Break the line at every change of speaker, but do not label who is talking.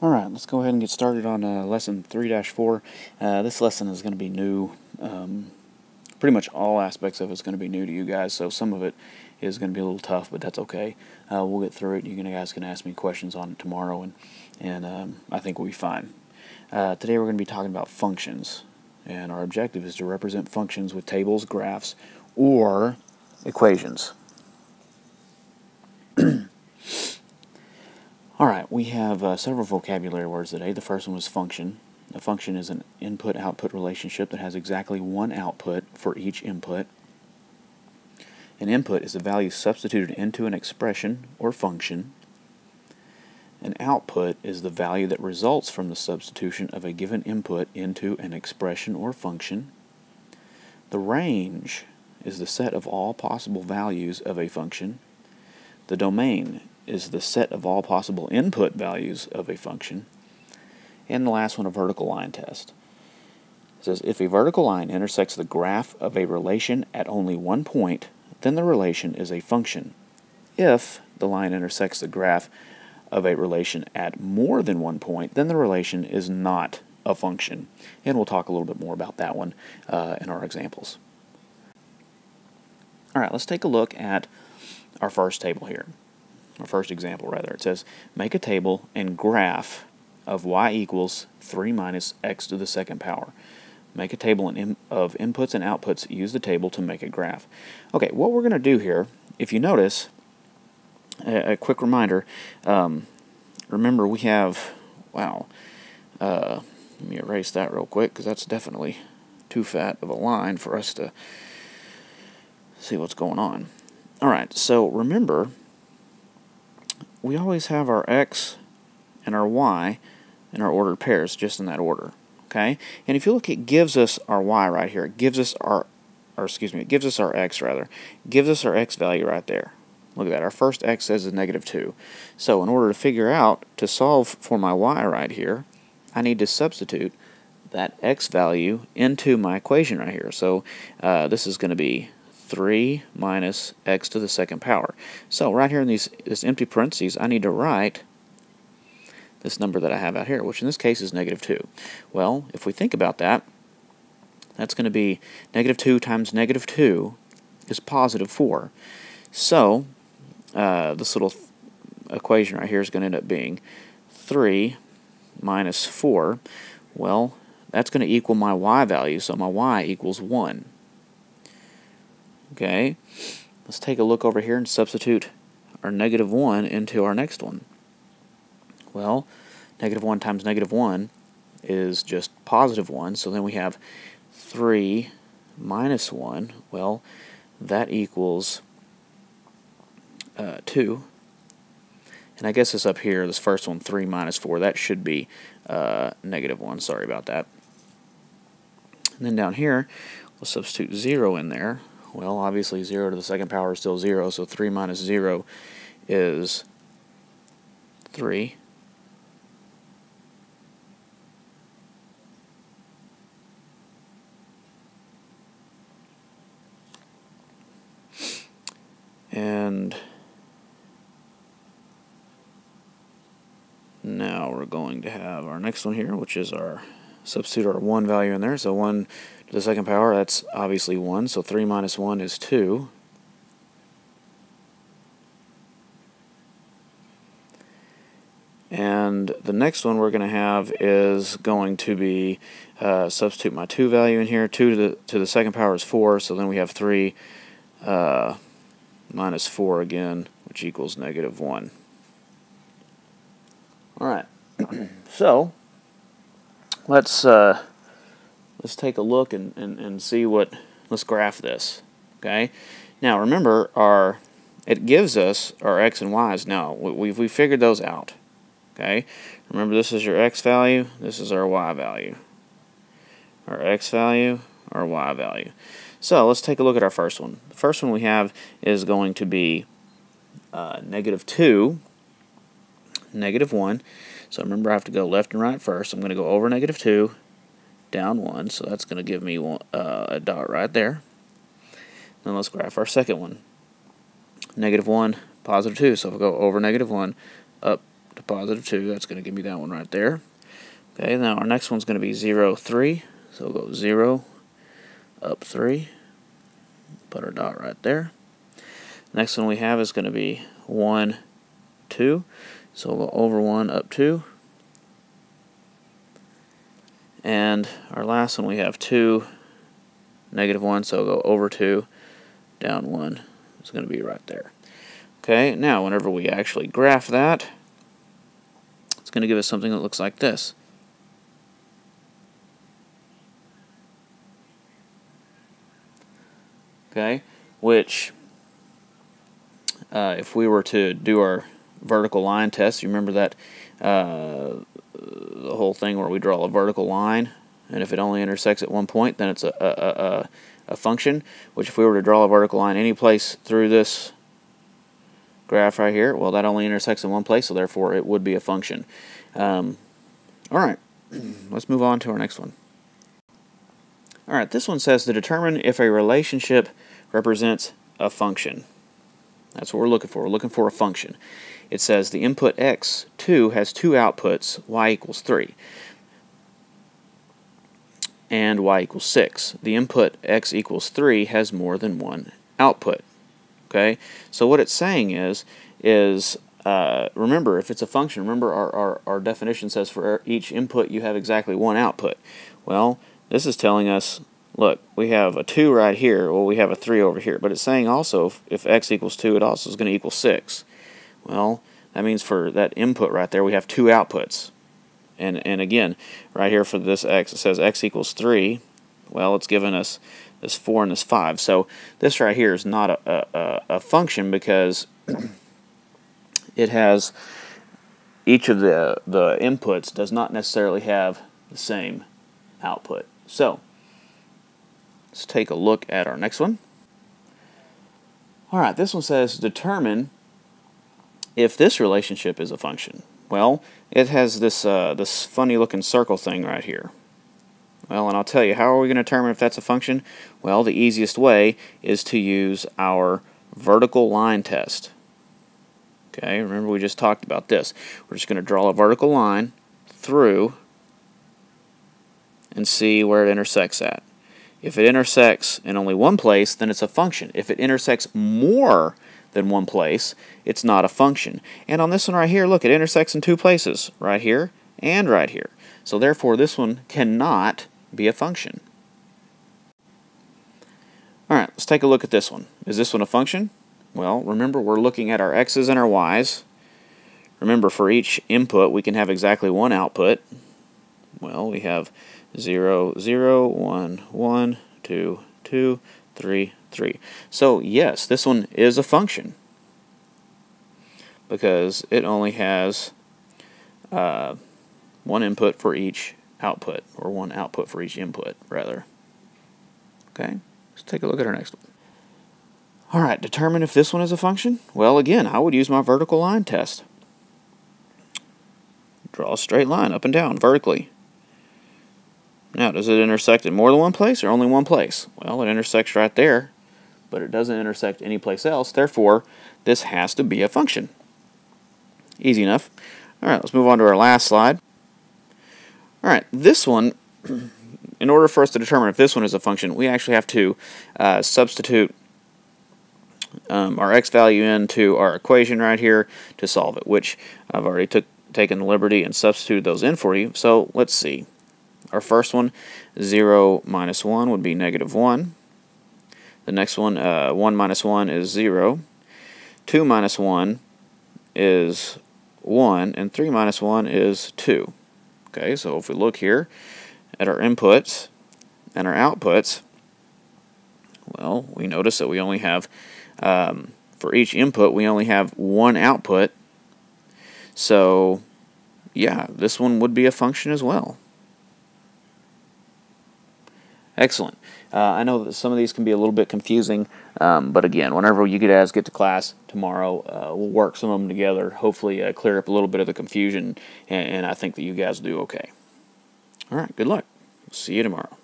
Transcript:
Alright, let's go ahead and get started on lesson 3-4. This lesson is going to be new. Pretty much all aspects of it is going to be new to you guys, so some of it is going to be a little tough, but that's okay. We'll get through it. You guys can ask me questions on it tomorrow, and I think we'll be fine. Today we're going to be talking about functions, and our objective is to represent functions with tables, graphs, or equations. Alright, we have several vocabulary words today. The first one was function. A function is an input-output relationship that has exactly one output for each input. An input is a value substituted into an expression or function. An output is the value that results from the substitution of a given input into an expression or function. The range is the set of all possible values of a function. The domain is the set of all possible input values of a function. And the last one, a vertical line test. It says, if a vertical line intersects the graph of a relation at only one point, then the relation is a function. If the line intersects the graph of a relation at more than one point, then the relation is not a function. And we'll talk a little bit more about that one in our examples. Alright, let's take a look at our first table here. Our first example, rather. It says, make a table and graph of y equals 3 minus x to the second power. Make a table of inputs and outputs. Use the table to make a graph. Okay, what we're going to do here, if you notice, a quick reminder, remember we have, wow, let me erase that real quick because that's definitely too fat of a line for us to see what's going on. Alright, so remember, we always have our x and our y in our ordered pairs, just in that order. Okay? And if you look, it gives us our y right here. It gives us our, it gives us our x rather. It gives us our x value right there. Look at that. Our first x says is -2. So in order to figure out, to solve for my y right here, I need to substitute that x value into my equation right here. So this is going to be 3 minus x to the second power. So right here in this empty parentheses, I need to write this number that I have out here, which in this case is -2. Well, if we think about that, that's going to be -2 times -2 is +4. So this little equation right here is going to end up being 3 minus 4. Well, that's going to equal my y value, so my y equals 1. Okay, let's take a look over here and substitute our -1 into our next one. Well, -1 times -1 is just +1, so then we have 3 minus 1. Well, that equals 2. And I guess it's up here, this first one, 3 minus 4, that should be -1. Sorry about that. And then down here, we'll substitute 0 in there. Well, obviously 0 to the second power is still 0, so 3 minus 0 is 3. And now we're going to have our next one here, which is our substitute our 1 value in there. So 1 to the second power, that's obviously 1. So 3 minus 1 is 2. And the next one we're going to have is going to be substitute my 2 value in here. 2 to the second power is 4. So then we have 3 minus 4 again, which equals -1. Alright, so let's take a look and see what, let's graph this. Okay, now remember, it gives us our x and y's. Now we figured those out. Okay, remember, this is your x value, this is our y value. Our x value, our y value. So let's take a look at our first one. The first one we have is going to be -2, -1. So remember, I have to go left and right first. I'm going to go over -2, down 1. So that's going to give me a dot right there. Then let's graph our second one. -1, +2. So we'll go over -1, up to positive 2. That's going to give me that one right there. Okay, now our next one's going to be 0, 3. So we'll go 0, up 3. Put our dot right there. Next one we have is going to be 1, 2. So we'll go over 1, up 2. And our last one we have 2, negative 1. So we'll go over 2, down 1. It's going to be right there. Okay, now whenever we actually graph that, it's going to give us something that looks like this. Okay, which if we were to do our vertical line test, you remember that the whole thing where we draw a vertical line, and if it only intersects at one point, then it's a function, which if we were to draw a vertical line any place through this graph right here, well, that only intersects in one place, so therefore it would be a function. Alright, let's move on to our next one. Alright, this one says to determine if a relationship represents a function. That's what we're looking for. We're looking for a function. It says the input x2 has 2 outputs, y equals 3, and y equals 6. The input x equals 3 has more than one output. Okay, so what it's saying is remember, if it's a function, remember our definition says for each input you have exactly one output. Well, this is telling us, look, we have a 2 right here, well, we have a 3 over here, but it's saying also if x equals 2, it also is going to equal 6. Well, that means for that input right there, we have 2 outputs. And again, right here for this x, it says x equals 3. Well, it's given us this 4 and this 5. So this right here is not a function because it has each of the inputs does not necessarily have the same output. So let's take a look at our next one. Alright, this one says determine if this relationship is a function. Well, it has this this funny looking circle thing right here. Well, and I'll tell you, how are we going to determine if that's a function? Well, the easiest way is to use our vertical line test. Okay, remember we just talked about this. We're just going to draw a vertical line through and see where it intersects at. If it intersects in only one place, then it's a function. If it intersects more than one place, it's not a function. And on this one right here, look, it intersects in 2 places, right here and right here. So therefore, this one cannot be a function. Alright, let's take a look at this one. Is this one a function? Well, remember we're looking at our x's and our y's. Remember, for each input we can have exactly one output. Well, we have 0, 0, 1, 1, 2, 2, 3, 3. So yes, this one is a function because it only has one input for each output, or one output for each input, rather. Okay, let's take a look at our next one. Alright, determine if this one is a function. Well, again, I would use my vertical line test. Draw a straight line up and down vertically. Now, does it intersect in more than one place or only one place? Well, it intersects right there, but it doesn't intersect any place else. Therefore, this has to be a function. Easy enough. Alright, let's move on to our last slide. Alright, this one, in order for us to determine if this one is a function, we actually have to substitute our x value into our equation right here to solve it, which I've already taken the liberty and substituted those in for you. So let's see. Our first one, 0 minus 1 would be negative 1. The next one, 1 minus 1 is 0. 2 minus 1 is 1. And 3 minus 1 is 2. Okay, so if we look here at our inputs and our outputs, well, we notice that we only have, for each input, we only have one output. So, yeah, this one would be a function as well. Excellent. I know that some of these can be a little bit confusing, but again, whenever you guys get to class tomorrow, we'll work some of them together, hopefully clear up a little bit of the confusion, and I think that you guys do okay. All right, good luck. See you tomorrow.